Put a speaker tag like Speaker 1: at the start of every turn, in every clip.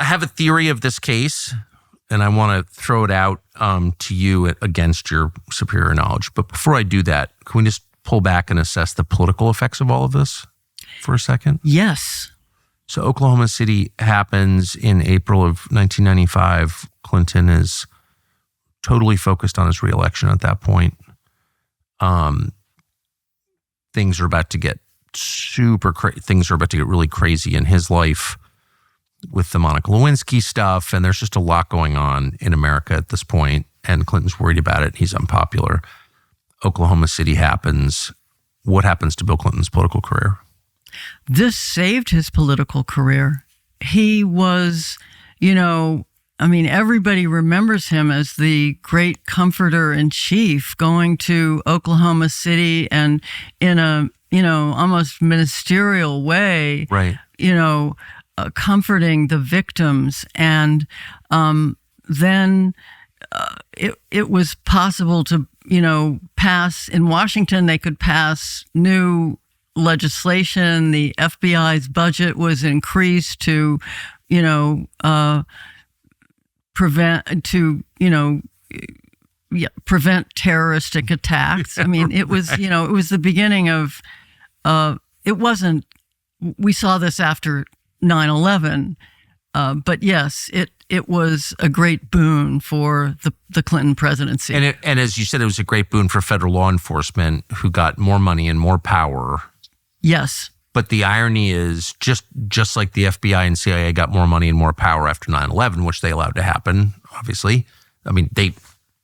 Speaker 1: have a theory of this case, and I want to throw it out to you against your superior knowledge. But before I do that, can we just pull back and assess the political effects of all of this for a second?
Speaker 2: Yes.
Speaker 1: So Oklahoma City happens in April of 1995. Clinton is totally focused on his reelection at that point. Things are about to get things are about to get really crazy in his life with the Monica Lewinsky stuff, and there's just a lot going on in America at this point, and Clinton's worried about it. He's unpopular. Oklahoma City happens. What happens to Bill Clinton's political career?
Speaker 2: This saved his political career. He was, everybody remembers him as the great comforter in chief, going to Oklahoma City and in a, almost ministerial way,
Speaker 1: right?
Speaker 2: Comforting the victims. And then it was possible to, pass in Washington. They could pass new legislation. The FBI's budget was increased to, prevent terroristic attacks. I mean, it was, it was the beginning of, we saw this after 9/11, but yes, it was a great boon for the Clinton presidency.
Speaker 1: And as you said, it was a great boon for federal law enforcement who got more money and more power.
Speaker 2: Yes.
Speaker 1: But the irony is just like the FBI and CIA got more money and more power after 9/11, which they allowed to happen, obviously. I mean,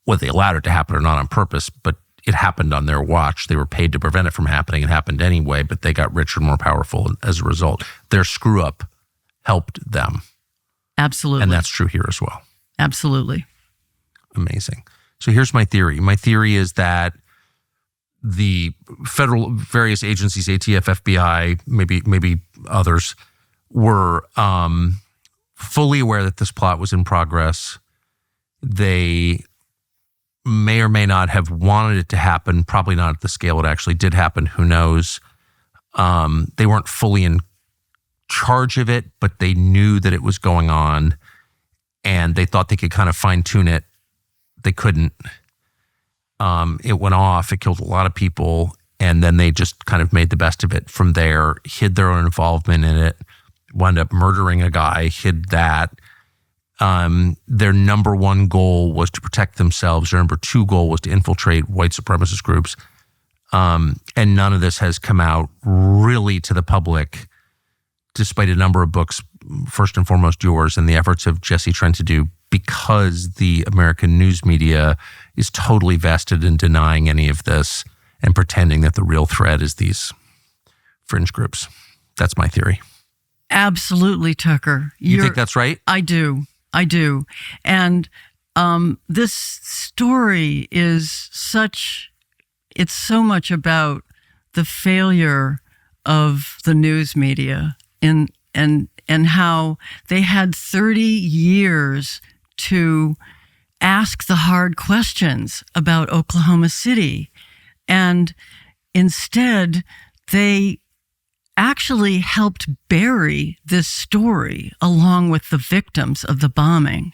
Speaker 1: whether they allowed it to happen or not on purpose, but it happened on their watch. They were paid to prevent it from happening. It happened anyway, but they got richer and more powerful as a result. Their screw up helped them.
Speaker 2: Absolutely.
Speaker 1: And that's true here as well.
Speaker 2: Absolutely.
Speaker 1: Amazing. So here's my theory. My theory is that the federal various agencies, ATF, FBI, maybe others, were fully aware that this plot was in progress. They may or may not have wanted it to happen, probably not at the scale it actually did happen, who knows. They weren't fully in charge of it, but they knew that it was going on, and they thought they could kind of fine-tune it. They couldn't. It went off, it killed a lot of people, and then they just kind of made the best of it from there, hid their own involvement in it, wound up murdering a guy, hid that. Their number one goal was to protect themselves. Their number two goal was to infiltrate white supremacist groups. And none of this has come out really to the public, despite a number of books, first and foremost yours, and the efforts of Jesse Trent to do, because the American news media is totally vested in denying any of this and pretending that the real threat is these fringe groups. That's my theory.
Speaker 2: Absolutely, Tucker.
Speaker 1: You think that's right?
Speaker 2: I do. And this story is it's so much about the failure of the news media and how they had 30 years to ask the hard questions about Oklahoma City. And instead, they actually helped bury this story along with the victims of the bombing.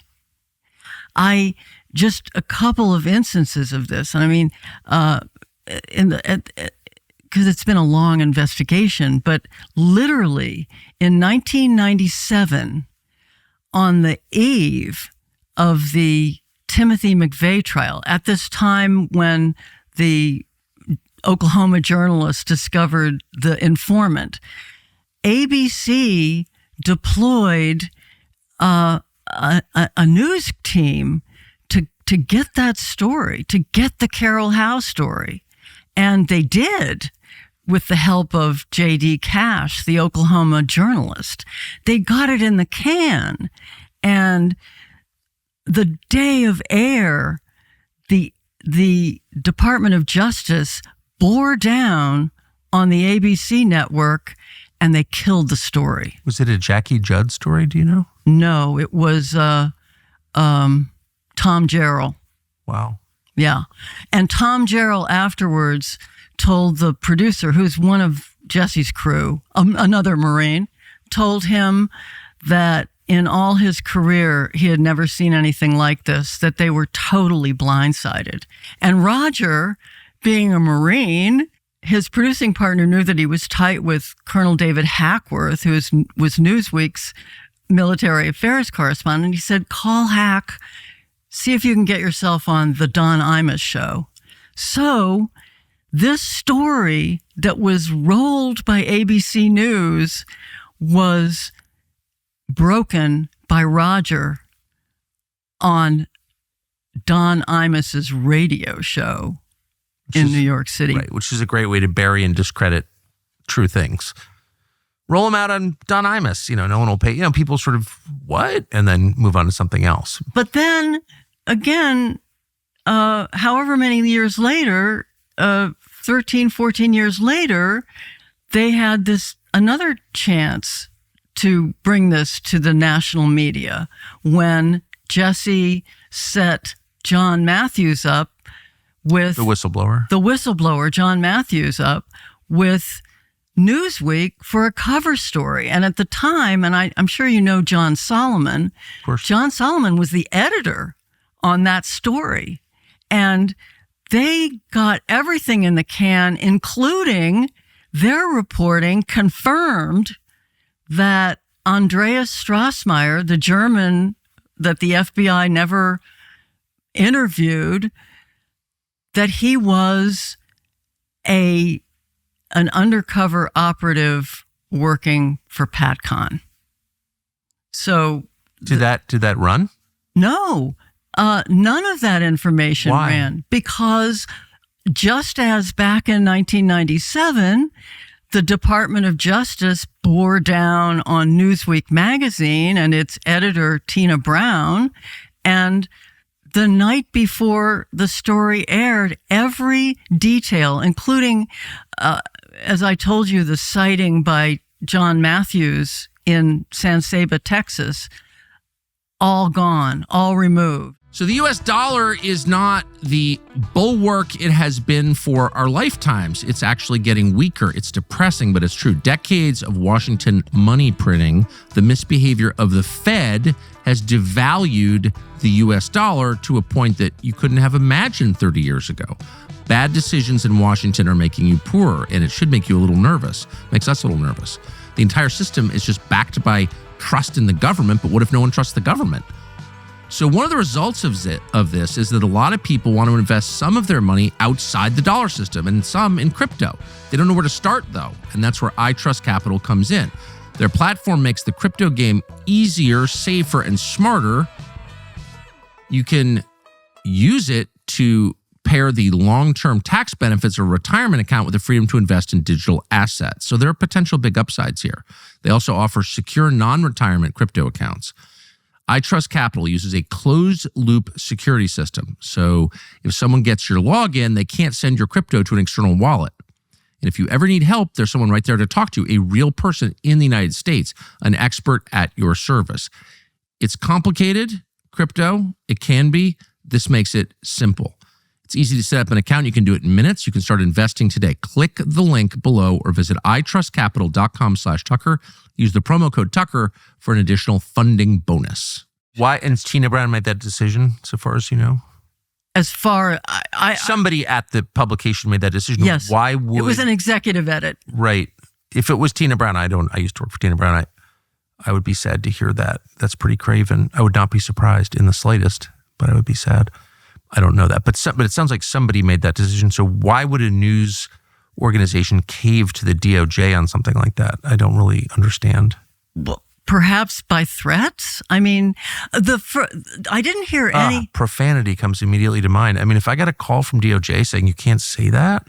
Speaker 2: Just a couple of instances of this, and I mean, because it's been a long investigation, but literally in 1997, on the eve of the Timothy McVeigh trial, at this time when the Oklahoma journalist discovered the informant, ABC deployed a news team to get that story, to get the Carroll Howe story. And they did, with the help of J.D. Cash, the Oklahoma journalist. They got it in the can. And the day of air, the Department of Justice bore down on the ABC network, and they killed the story.
Speaker 1: Was it a Jackie Judd story, do you know?
Speaker 2: No, it was Tom Jarrell.
Speaker 1: Wow.
Speaker 2: Yeah. And Tom Jarrell afterwards told the producer, who's one of Jesse's crew, another Marine, told him that in all his career, he had never seen anything like this, that they were totally blindsided. And Roger, being a Marine, his producing partner knew that he was tight with Colonel David Hackworth, who was Newsweek's military affairs correspondent. He said, call Hack, see if you can get yourself on the Don Imus show. So this story that was rolled by ABC News was broken by Roger on Don Imus's radio show in New York City.
Speaker 1: Right, which is a great way to bury and discredit true things. Roll them out on Don Imus. No one will pay. People sort of, what? And then move on to something else.
Speaker 2: But then, again, however many years later, 13, 14 years later, they had another chance to bring this to the national media when Jesse set John Matthews up with
Speaker 1: the whistleblower, John Matthews,
Speaker 2: up with Newsweek for a cover story. And at the time, and I'm sure you know John Solomon,
Speaker 1: of course.
Speaker 2: John Solomon was the editor on that story. And they got everything in the can, including their reporting confirmed that Andreas Strassmeyer, the German that the FBI never interviewed, that he was an undercover operative working for PatCon. So
Speaker 1: did that run?
Speaker 2: No, none of that information
Speaker 1: Why?
Speaker 2: ran, because just as back in 1997, the Department of Justice bore down on Newsweek magazine and its editor, Tina Brown, and the night before the story aired, every detail, including, as I told you, the sighting by John Matthews in San Saba, Texas, all gone, all removed.
Speaker 1: So the U.S. dollar is not the bulwark it has been for our lifetimes. It's actually getting weaker. It's depressing, but it's true. Decades of Washington money printing, the misbehavior of the Fed has devalued the U.S. dollar to a point that you couldn't have imagined 30 years ago. Bad decisions in Washington are making you poorer, and it should make you a little nervous. Makes us a little nervous. The entire system is just backed by trust in the government, but what if no one trusts the government? So one of the results of this is that a lot of people want to invest some of their money outside the dollar system and some in crypto. They don't know where to start, though, and that's where I Trust Capital comes in. Their platform makes the crypto game easier, safer, and smarter. You can use it to pair the long-term tax benefits of a retirement account with the freedom to invest in digital assets. So there are potential big upsides here. They also offer secure non-retirement crypto accounts. I Trust Capital uses a closed-loop security system. So if someone gets your login, they can't send your crypto to an external wallet. And if you ever need help, there's someone right there to talk to, a real person in the United States, an expert at your service. It's complicated, crypto. It can be. This makes it simple. It's easy to set up an account. You can do it in minutes. You can start investing today. Click the link below or visit itrustcapital.com/Tucker. Use the promo code Tucker for an additional funding bonus. Why? And Tina Brown made that decision, so far as you know?
Speaker 2: As far
Speaker 1: somebody at the publication made that decision.
Speaker 2: Yes.
Speaker 1: Why would
Speaker 2: it was an executive edit?
Speaker 1: Right. If it was Tina Brown, I used to work for Tina Brown. I would be sad to hear that. That's pretty craven. I would not be surprised in the slightest, but I would be sad. I don't know that, but it sounds like somebody made that decision. So why would a news organization cave to the DOJ on something like that? I don't really understand.
Speaker 2: Well, perhaps by threats. I mean, I didn't hear any
Speaker 1: profanity comes immediately to mind. I mean, if I got a call from DOJ saying you can't say that.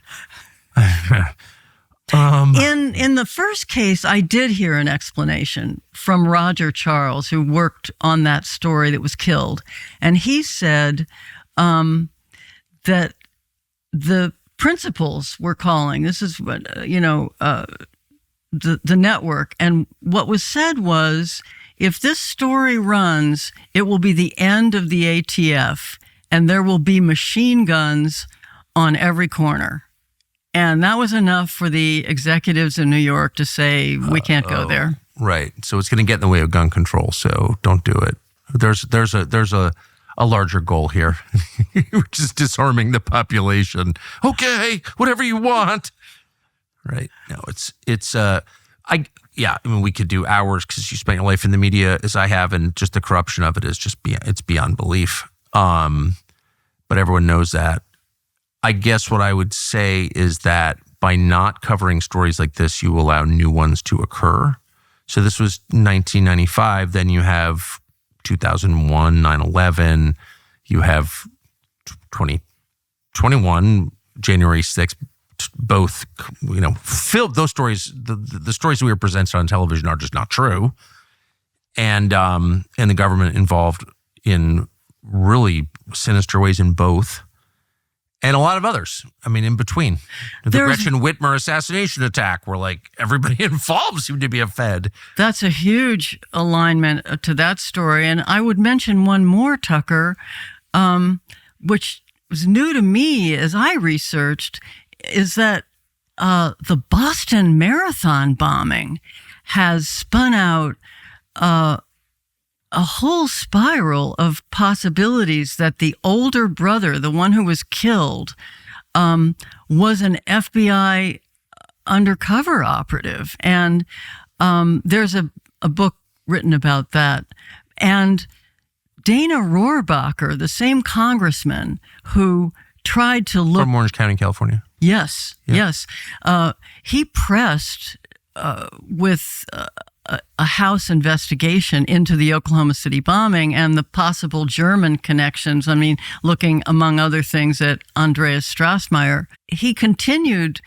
Speaker 2: In the first case, I did hear an explanation from Roger Charles, who worked on that story that was killed, and he said that the principals were calling. This is what the network, and what was said was, if this story runs, it will be the end of the ATF, and there will be machine guns on every corner. And that was enough for the executives in New York to say, we can't go there.
Speaker 1: Right. So it's going to get in the way of gun control. So don't do it. There's a larger goal here, which is disarming the population. Okay, whatever you want. Right. No, I mean, we could do hours because you spent your life in the media as I have, and just the corruption of it is just it's beyond belief. But everyone knows that. I guess what I would say is that by not covering stories like this, you allow new ones to occur. So this was 1995. Then you have 2001, 9/11. You have 2021, January 6th. Both, filled those stories. The stories we were presented on television are just not true, and the government involved in really sinister ways in both. And a lot of others. I mean, in between. The Gretchen Whitmer assassination attack, where like everybody involved seemed to be a Fed.
Speaker 2: That's a huge alignment to that story. And I would mention one more, Tucker, which was new to me as I researched, is that the Boston Marathon bombing has spun out a whole spiral of possibilities that the older brother, the one who was killed, was an FBI undercover operative. And there's a book written about that. And Dana Rohrabacher, the same congressman who tried to look...
Speaker 1: From Orange County, California.
Speaker 2: Yes, yes. He pressed with... a House investigation into the Oklahoma City bombing and the possible German connections. I mean, looking, among other things, at Andreas Strassmeyer. He continued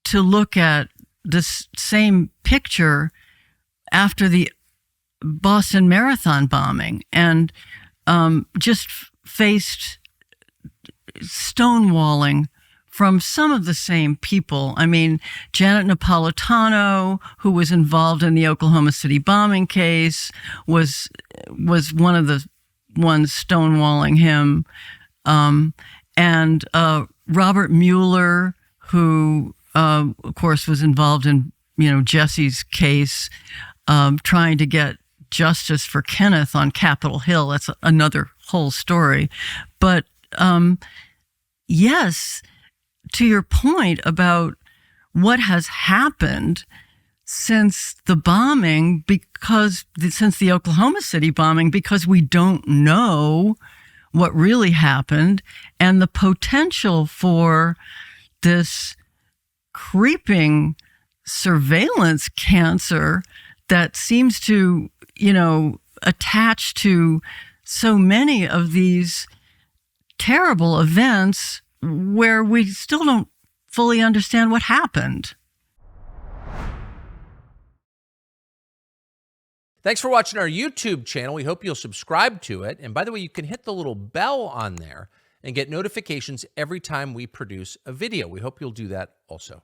Speaker 2: to look at this same picture after the Boston Marathon bombing and just faced stonewalling from some of the same people. I mean, Janet Napolitano, who was involved in the Oklahoma City bombing case, was one of the ones stonewalling him. And Robert Mueller, who, of course, was involved in, Jesse's case, trying to get justice for Kenneth on Capitol Hill. That's another whole story. But yes, to your point about what has happened since the bombing, since the Oklahoma City bombing, because we don't know what really happened, and the potential for this creeping surveillance cancer that seems to, attach to so many of these terrible events where we still don't fully understand what happened.
Speaker 3: Thanks for watching our YouTube channel. We hope you'll subscribe to it. And by the way, you can hit the little bell on there and get notifications every time we produce a video. We hope you'll do that also.